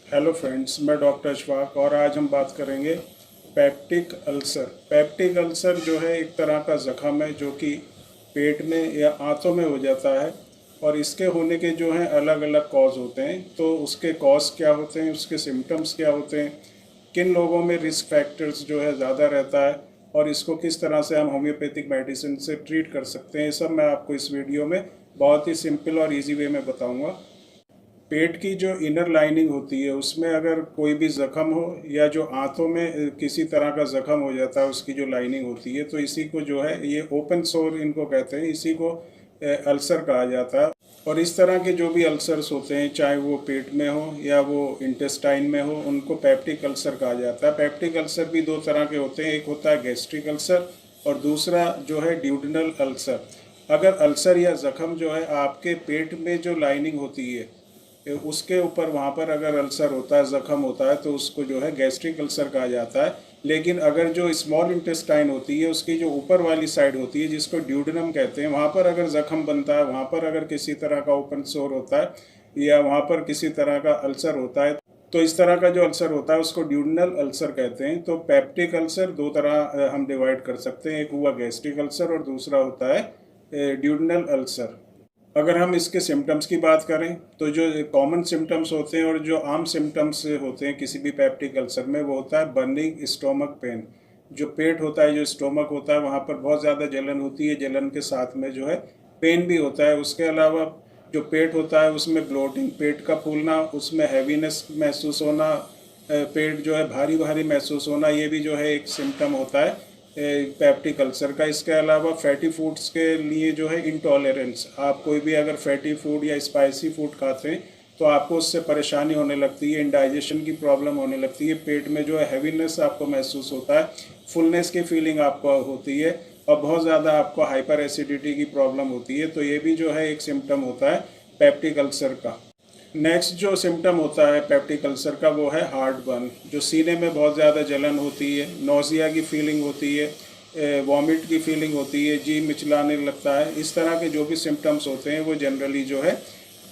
Hello friends, मैं doctor Ashfaq और आज हम बात करेंगे पेप्टिक अल्सर। पेप्टिक अल्सर जो है एक तरह का ज़ख़म है जो कि पेट में या आंतों में हो जाता है और इसके होने के जो हैं अलग अलग कॉज होते हैं। तो उसके कॉज क्या होते हैं, उसके सिम्टम्स क्या होते हैं, किन लोगों में रिस्क फैक्टर्स जो है ज़्यादा रहता है और इसको किस तरह से हम होम्योपैथिक मेडिसिन से ट्रीट कर सकते हैं, ये सब मैं आपको इस वीडियो में बहुत ही सिंपल और इजी वे में बताऊंगा। पेट की जो इनर लाइनिंग होती है उसमें अगर कोई भी ज़ख़म हो या जो आंतों में किसी तरह का ज़ख़म हो जाता है, उसकी जो लाइनिंग होती है, तो इसी को जो है ये ओपन सोर इनको कहते हैं, इसी को अल्सर कहा जाता है। और इस तरह के जो भी अल्सर्स होते हैं, चाहे वो पेट में हो या वो इंटेस्टाइन में हो, उनको पेप्टिक अल्सर कहा जाता है। पेप्टिक अल्सर भी दो तरह के होते हैं, एक होता है गैस्ट्रिक अल्सर और दूसरा जो है ड्यूडेनल अल्सर। अगर अल्सर या ज़ख़म जो है आपके पेट में जो लाइनिंग होती है उसके ऊपर, वहाँ पर अगर अल्सर होता है, ज़ख़म होता है, तो उसको जो है गैस्ट्रिक अल्सर कहा जाता है। लेकिन अगर जो स्मॉल इंटेस्टाइन होती है, उसकी जो ऊपर वाली साइड होती है जिसको ड्यूडेनम कहते हैं, वहाँ पर अगर ज़ख़म बनता है, वहाँ पर अगर किसी तरह का ओपन सोर होता है या वहाँ पर किसी तरह का अल्सर होता है, तो इस तरह का जो अल्सर होता है उसको ड्यूडेनल अल्सर कहते हैं। तो पेप्टिक अल्सर दो तरह हम डिवाइड कर सकते हैं, एक हुआ गैस्ट्रिक अल्सर और दूसरा होता है ड्यूडेनल अल्सर। अगर हम इसके सिम्टम्स की बात करें तो जो कॉमन सिम्टम्स होते हैं और जो आम सिम्टम्स होते हैं किसी भी पेप्टिक अल्सर में, वो होता है बर्निंग स्टोमक पेन। जो पेट होता है, जो स्टोमक होता है, वहाँ पर बहुत ज़्यादा जलन होती है, जलन के साथ में जो है पेन भी होता है। उसके अलावा जो पेट होता है उसमें ब्लोटिंग, पेट का फूलना, उसमें हैवीनेस महसूस होना, पेट जो है भारी भारी महसूस होना, ये भी जो है एक सिम्टम होता है पेप्टिक अल्सर का। इसके अलावा फैटी फूड्स के लिए जो है इंटॉलरेंस, आप कोई भी अगर फैटी फूड या स्पाइसी फूड खाते हैं तो आपको उससे परेशानी होने लगती है, इंडाइजेशन की प्रॉब्लम होने लगती है, पेट में जो है हैवीनेस आपको महसूस होता है, फुलनेस की फीलिंग आपको होती है और बहुत ज़्यादा आपको हाइपर एसिडिटी की प्रॉब्लम होती है। तो ये भी जो है एक सिम्टम होता है पेप्टिक अल्सर का। नेक्स्ट जो सिम्टम होता है पेप्टिक अल्सर का वो है हार्ट बर्न, जो सीने में बहुत ज़्यादा जलन होती है, नोज़िया की फीलिंग होती है, वॉमिट की फीलिंग होती है, जी मिचलाने लगता है। इस तरह के जो भी सिम्टम्स होते हैं वो जनरली जो है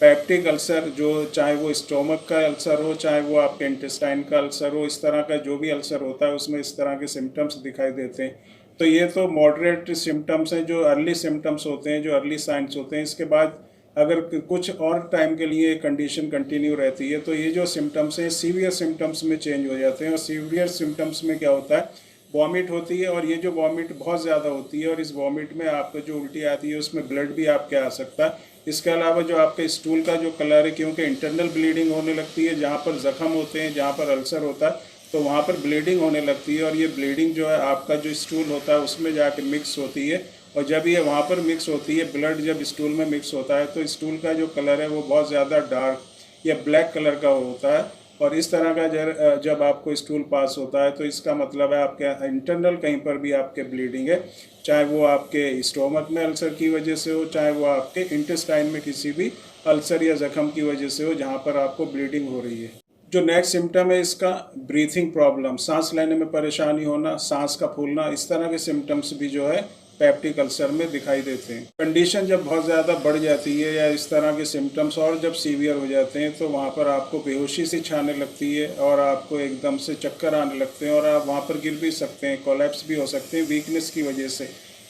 पेप्टिक अल्सर, जो चाहे वो स्टोमक का अल्सर हो, चाहे वो आपके इंटेस्टाइन का अल्सर हो, इस तरह का जो भी अल्सर होता है उसमें इस तरह के सिम्टम्स दिखाई देते हैं। तो ये तो मॉडरेट सिम्टम्स हैं, जो अर्ली सिम्टम्स होते हैं, जो अर्ली साइंस होते हैं। इसके बाद अगर कुछ और टाइम के लिए कंडीशन कंटिन्यू रहती है तो ये जो सिम्टम्स हैं सीवियर सिम्टम्स में चेंज हो जाते हैं। और सीवियर सिम्टम्स में क्या होता है, वॉमिट होती है और ये जो वॉमिट बहुत ज़्यादा होती है और इस वॉमिट में आपको जो उल्टी आती है उसमें ब्लड भी आपके आ सकता है। इसके अलावा जो आपके स्टूल का जो कलर है, क्योंकि इंटरनल ब्लीडिंग होने लगती है, जहाँ पर ज़ख़म होते हैं, जहाँ पर अल्सर होता है, तो वहाँ पर ब्लीडिंग होने लगती है और ये ब्लीडिंग जो है आपका जो स्टूल होता है उसमें जाके मिक्स होती है। और जब ये वहाँ पर मिक्स होती है, ब्लड जब स्टूल में मिक्स होता है, तो स्टूल का जो कलर है वो बहुत ज़्यादा डार्क या ब्लैक कलर का होता है। और इस तरह का जब आपको स्टूल पास होता है तो इसका मतलब है आपके इंटरनल कहीं पर भी आपके ब्लीडिंग है, चाहे वो आपके स्टोमक में अल्सर की वजह से हो, चाहे वो आपके इंटेस्टाइन में किसी भी अल्सर या जख्म की वजह से हो जहाँ पर आपको ब्लीडिंग हो रही है। जो नेक्स्ट सिम्टम है इसका, ब्रीथिंग प्रॉब्लम, सांस लेने में परेशानी होना, सांस का फूलना, इस तरह के सिम्टम्स भी जो है पेप्टिक अल्सर में दिखाई देते हैं। कंडीशन जब बहुत ज़्यादा बढ़ जाती है या इस तरह के सिम्टम्स और जब सीवियर हो जाते हैं तो वहाँ पर आपको बेहोशी सी छाने लगती है और आपको एकदम से चक्कर आने लगते हैं और आप वहाँ पर गिर भी सकते हैं, कोलैप्स भी हो सकते हैं वीकनेस की वजह से।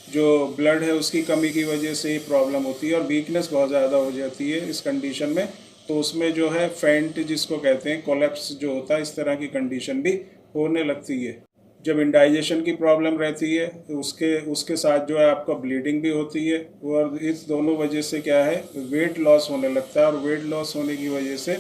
जो ब्लड है उसकी कमी की वजह से ये प्रॉब्लम होती है और वीकनेस बहुत ज़्यादा हो जाती है इस कंडीशन में। तो उसमें जो है फेंट जिसको कहते हैं, कोलैप्स जो होता है, इस तरह की कंडीशन भी होने लगती है। जब इंडाइजेशन की प्रॉब्लम रहती है उसके उसके साथ जो है आपका ब्लीडिंग भी होती है और इस दोनों वजह से क्या है, वेट लॉस होने लगता है और वेट लॉस होने की वजह से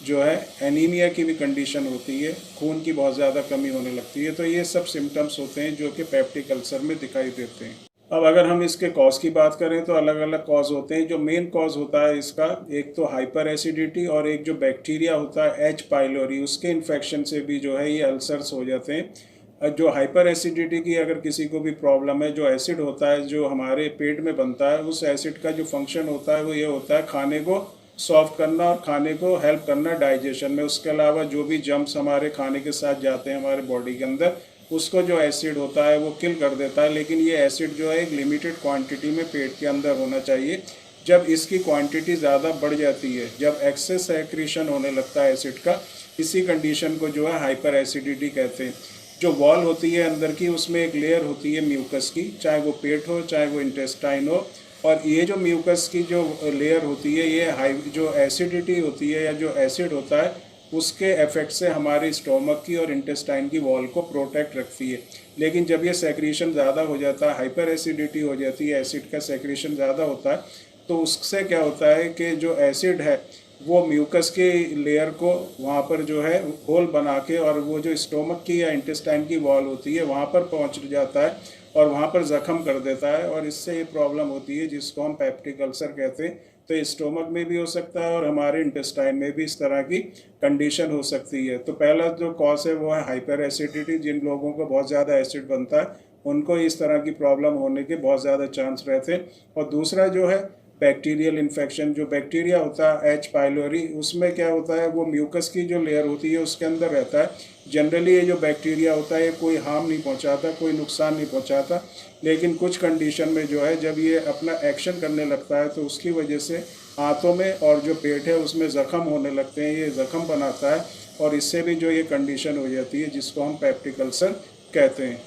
जो है एनीमिया की भी कंडीशन होती है, खून की बहुत ज़्यादा कमी होने लगती है। तो ये सब सिम्टम्स होते हैं जो कि पेप्टिक अल्सर में दिखाई देते हैं। अब अगर हम इसके कॉज की बात करें तो अलग अलग कॉज होते हैं। जो मेन कॉज होता है इसका, एक तो हाइपर एसिडिटी और एक जो बैक्टीरिया होता है एच पाइलोरी, उसके इन्फेक्शन से भी जो है ये अल्सर्स हो जाते हैं। जो हाइपर एसिडिटी की अगर किसी को भी प्रॉब्लम है, जो एसिड होता है जो हमारे पेट में बनता है, उस एसिड का जो फंक्शन होता है वो ये होता है खाने को सॉफ्ट करना और खाने को हेल्प करना डाइजेशन में। उसके अलावा जो भी जम्स हमारे खाने के साथ जाते हैं हमारे बॉडी के अंदर, उसको जो एसिड होता है वो किल कर देता है। लेकिन ये एसिड जो है एक लिमिटेड क्वांटिटी में पेट के अंदर होना चाहिए, जब इसकी क्वांटिटी ज़्यादा बढ़ जाती है, जब एक्सेस एक्रीशन होने लगता है एसिड का, इसी कंडीशन को जो है हाइपर एसिडिटी कहते हैं। जो वॉल होती है अंदर की, उसमें एक लेयर होती है म्यूकस की, चाहे वो पेट हो चाहे वो इंटेस्टाइन हो, और ये जो म्यूकस की जो लेयर होती है, ये जो एसिडिटी होती है या जो एसिड होता है, उसके इफेक्ट से हमारे स्टोमक की और इंटेस्टाइन की वॉल को प्रोटेक्ट रखती है। लेकिन जब ये सेक्रीशन ज़्यादा हो जाता है, हाइपर एसिडिटी हो जाती है, एसिड का सेक्रीशन ज़्यादा होता है, तो उससे क्या होता है कि जो एसिड है वो म्यूकस के लेयर को वहाँ पर जो है होल बना के, और वो जो स्टोमक की या इंटेस्टाइन की वॉल होती है वहाँ पर पहुँच जाता है और वहाँ पर ज़ख्म कर देता है, और इससे ये प्रॉब्लम होती है जिसको हम पेप्टिक अल्सर कहते हैं। तो ये स्टोमक में भी हो सकता है और हमारे इंटेस्टाइन में भी इस तरह की कंडीशन हो सकती है। तो पहला जो कॉज है वो है हाइपर एसिडिटी। जिन लोगों को बहुत ज़्यादा एसिड बनता है उनको इस तरह की प्रॉब्लम होने के बहुत ज़्यादा चांस रहते हैं। और दूसरा जो है बैक्टीरियल इन्फेक्शन। जो बैक्टीरिया होता है एच पाइलोरी, उसमें क्या होता है, वो म्यूकस की जो लेयर होती है उसके अंदर रहता है। जनरली ये जो बैक्टीरिया होता है ये कोई हार्म नहीं पहुंचाता, कोई नुकसान नहीं पहुंचाता, लेकिन कुछ कंडीशन में जो है जब ये अपना एक्शन करने लगता है तो उसकी वजह से आंतों में और जो पेट है उसमें ज़ख्म होने लगते हैं, ये ज़ख्म बनाता है, और इससे भी जो ये कंडीशन हो जाती है जिसको हम पेप्टिक अल्सर कहते हैं।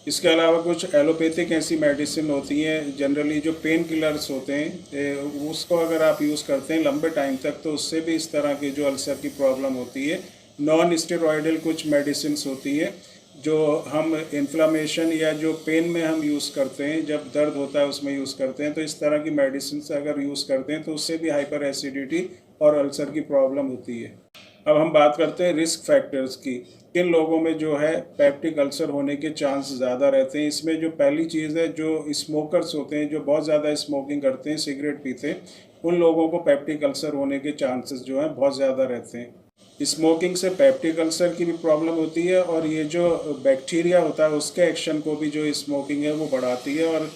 इसके अलावा कुछ एलोपैथिक ऐसी मेडिसिन होती हैं, जनरली जो पेन किलर्स होते हैं, उसको अगर आप यूज़ करते हैं लंबे टाइम तक तो उससे भी इस तरह की जो अल्सर की प्रॉब्लम होती है। नॉन स्टेरॉयडल कुछ मेडिसिन होती है जो हम इन्फ्लामेशन या जो पेन में हम यूज़ करते हैं, जब दर्द होता है उसमें यूज़ करते हैं, तो इस तरह की मेडिसिन अगर यूज़ करते हैं तो उससे भी हाइपर एसिडिटी और अल्सर की प्रॉब्लम होती है। अब हम बात करते हैं रिस्क फैक्टर्स की। किन लोगों में जो है पेप्टिक अल्सर होने के चांस ज़्यादा रहते हैं। इसमें जो पहली चीज़ है, जो स्मोकर्स होते हैं, जो बहुत ज़्यादा स्मोकिंग करते हैं, सिगरेट पीते हैं, उन लोगों को पेप्टिक अल्सर होने के चांसेस जो हैं बहुत ज़्यादा रहते हैं। स्मोकिंग से पेप्टिक अल्सर की भी प्रॉब्लम होती है, और ये जो बैक्टीरिया होता है उसके एक्शन को भी जो स्मोकिंग है वो बढ़ाती है, और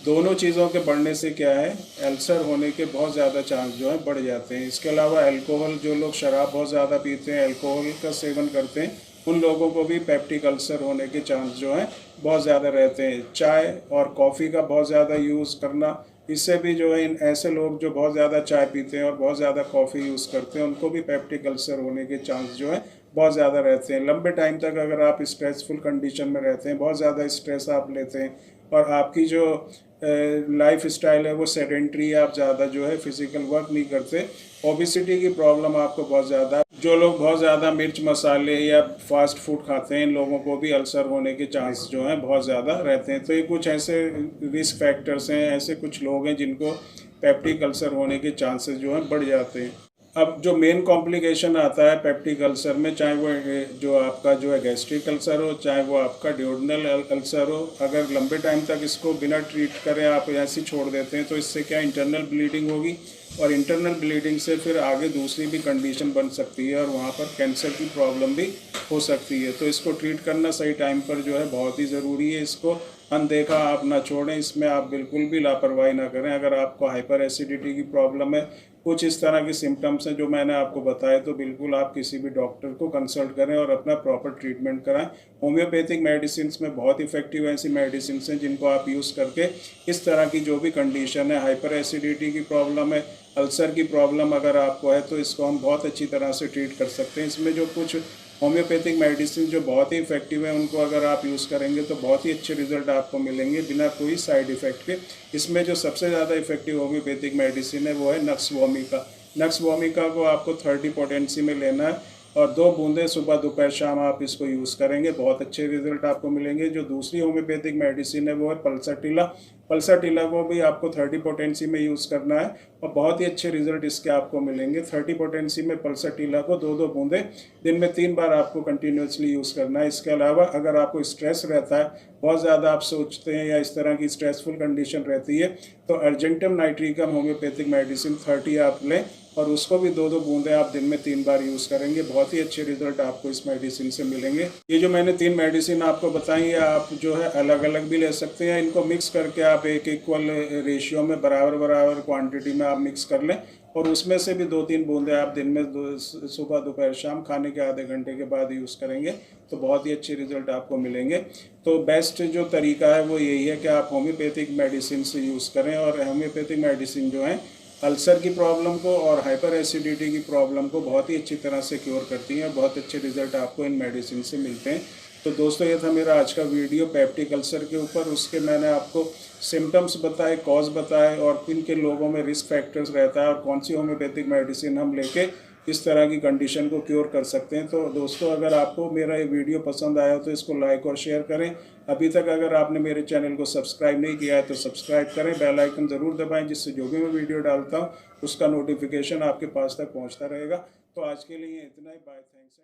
दोनों चीज़ों के बढ़ने से क्या है, अल्सर होने के बहुत ज़्यादा चांस जो है बढ़ जाते हैं। इसके अलावा अल्कोहल, जो लोग शराब बहुत ज़्यादा पीते हैं, अल्कोहल का सेवन करते हैं, उन लोगों को भी पेप्टिक अल्सर होने के चांस जो हैं बहुत ज़्यादा रहते हैं। चाय और कॉफ़ी का बहुत ज़्यादा यूज़ करना, इससे भी जो है ऐसे लोग जो बहुत ज़्यादा चाय पीते हैं और बहुत ज़्यादा कॉफ़ी यूज़ करते हैं उनको भी पेप्टिक अल्सर होने के चांस जो है बहुत ज़्यादा रहते हैं। लंबे टाइम तक अगर आप स्ट्रेसफुल कंडीशन में रहते हैं, बहुत ज़्यादा स्ट्रेस आप लेते हैं, और आपकी जो लाइफ स्टाइल है वो सेडेंट्री, आप ज़्यादा जो है फिजिकल वर्क नहीं करते, ओबिसिटी की प्रॉब्लम आपको बहुत ज़्यादा, जो लोग बहुत ज़्यादा मिर्च मसाले या फास्ट फूड खाते हैं, इन लोगों को भी अल्सर होने के चांस जो हैं बहुत ज़्यादा रहते हैं। तो ये कुछ ऐसे रिस्क फैक्टर्स हैं, ऐसे कुछ लोग हैं जिनको पेप्टिक अल्सर होने के चांसेस जो हैं बढ़ जाते हैं। अब जो मेन कॉम्प्लिकेशन आता है पेप्टिक अल्सर में, चाहे वो जो आपका जो है गैस्ट्रिक अल्सर हो, चाहे वो आपका ड्यूडेनल अल्सर हो, अगर लंबे टाइम तक इसको बिना ट्रीट करे आप ऐसे ही छोड़ देते हैं तो इससे क्या इंटरनल ब्लीडिंग होगी, और इंटरनल ब्लीडिंग से फिर आगे दूसरी भी कंडीशन बन सकती है और वहाँ पर कैंसर की प्रॉब्लम भी हो सकती है। तो इसको ट्रीट करना सही टाइम पर जो है बहुत ही ज़रूरी है। इसको अनदेखा आप ना छोड़ें, इसमें आप बिल्कुल भी लापरवाही ना करें। अगर आपको हाइपर एसिडिटी की प्रॉब्लम है, कुछ इस तरह के सिम्टम्स हैं जो मैंने आपको बताए, तो बिल्कुल आप किसी भी डॉक्टर को कंसल्ट करें और अपना प्रॉपर ट्रीटमेंट कराएं। होम्योपैथिक मेडिसिन में बहुत इफेक्टिव ऐसी मेडिसिन हैं जिनको आप यूज़ करके इस तरह की जो भी कंडीशन है, हाइपर एसिडिटी की प्रॉब्लम है, अल्सर की प्रॉब्लम अगर आपको है, तो इसको हम बहुत अच्छी तरह से ट्रीट कर सकते हैं। इसमें जो कुछ होम्योपैथिक मेडिसिन जो बहुत ही इफेक्टिव है, उनको अगर आप यूज़ करेंगे तो बहुत ही अच्छे रिजल्ट आपको मिलेंगे बिना कोई साइड इफ़ेक्ट के। इसमें जो सबसे ज़्यादा इफेक्टिव होम्योपैथिक मेडिसिन है वो है नक्स वोमिका। नक्स वोमिका को आपको 30 पोटेंसी में लेना है, और 2 बूंदें सुबह दोपहर शाम आप इसको यूज़ करेंगे, बहुत अच्छे रिजल्ट आपको मिलेंगे। जो दूसरी होम्योपैथिक मेडिसिन है वो है पल्साटिला। पल्साटिला को भी आपको 30 पोटेंसी में यूज़ करना है, और बहुत ही अच्छे रिजल्ट इसके आपको मिलेंगे। 30 पोटेंसी में पल्साटिला को 2-2 बूंदें दिन में 3 बार आपको कंटिन्यूसली यूज़ करना है। इसके अलावा अगर आपको स्ट्रेस रहता है, बहुत ज़्यादा आप सोचते हैं या इस तरह की स्ट्रेसफुल कंडीशन रहती है, तो अर्जेंटम नाइट्रिकम होम्योपैथिक मेडिसिन 30 आप लें, और उसको भी 2-2 बूंदें आप दिन में 3 बार यूज़ करेंगे। बहुत ही अच्छे रिजल्ट आपको इस मेडिसिन से मिलेंगे। ये जो मैंने 3 मेडिसिन आपको बताई है, आप जो है अलग अलग भी ले सकते हैं। इनको मिक्स करके आप एक इक्वल रेशियो में बराबर क्वांटिटी में आप मिक्स कर लें, और उसमें से भी 2-3 बूंदें आप दिन में सुबह दोपहर शाम खाने के आधे घंटे के बाद यूज़ करेंगे, तो बहुत ही अच्छे रिजल्ट आपको मिलेंगे। तो बेस्ट जो तरीका है वो यही है कि आप होम्योपैथिक मेडिसिन से यूज़ करें, और होम्योपैथिक मेडिसिन जो है अल्सर की प्रॉब्लम को और हाइपर एसिडिटी की प्रॉब्लम को बहुत ही अच्छी तरह से क्योर करती हैं और बहुत अच्छे रिजल्ट आपको इन मेडिसिन से मिलते हैं। तो दोस्तों ये था मेरा आज का वीडियो पेप्टिक अल्सर के ऊपर। उसके मैंने आपको सिम्टम्स बताए, कॉज बताए और किन के लोगों में रिस्क फैक्टर्स रहता है और कौन सी होम्योपैथिक मेडिसिन हम लेके इस तरह की कंडीशन को क्योर कर सकते हैं। तो दोस्तों अगर आपको मेरा ये वीडियो पसंद आया तो इसको लाइक और शेयर करें। अभी तक अगर आपने मेरे चैनल को सब्सक्राइब नहीं किया है तो सब्सक्राइब करें, बेल आइकन ज़रूर दबाएं, जिससे जो भी मैं वीडियो डालता हूँ उसका नोटिफिकेशन आपके पास तक पहुँचता रहेगा। तो आज के लिए इतना ही। Bye, thanks.